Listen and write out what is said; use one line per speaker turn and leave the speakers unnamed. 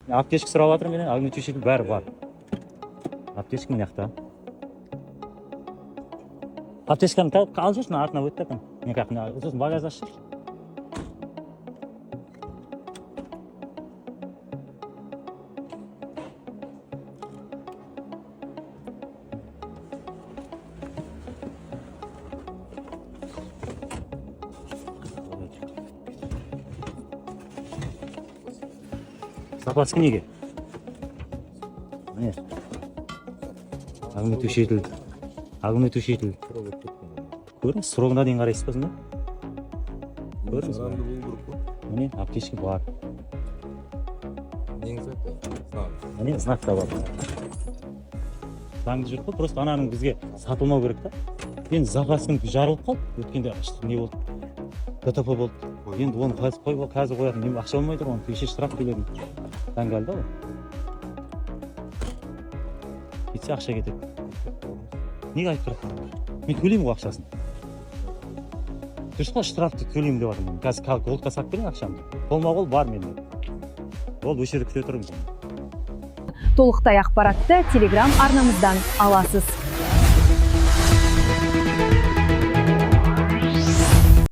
Аптечка сұрап жатырмын менен, огнетушитель бәрі бар. Аптечка мына жақта. Аптечканы алып жүрсің, артына өтті екен. Мен қақына, сосын багаж ашып. Запаска неге? Міне. Огнетушитель. Көріңіз, срогына дейін қарайсыз ба сонда? Көріңіз ба? Міне, аптечка бар. Міне, знак та бар. Заңды жүріп қой, просто ананың бізге сатылмау керек та. Енді запаскың жарылып қалды, өткенде не болды? ДТП болды. Енді оны қазір қоятын, мен ақша болмай тұр, оны түйше штраф төледім. Таңғалды ғой. Кетсе ақша кетеді. Неге айтып тұрады? Мен төлеймін ғой ақшасын. Дұрыс па, штрафты төлеймін деп жатырмын. Қазір қолға сатып берейін ақшамды. Қолма-қол бар менде. Ол осы жерде күте тұрмын.
Толықтай ақпаратты Telegram арнамыздан аласыз.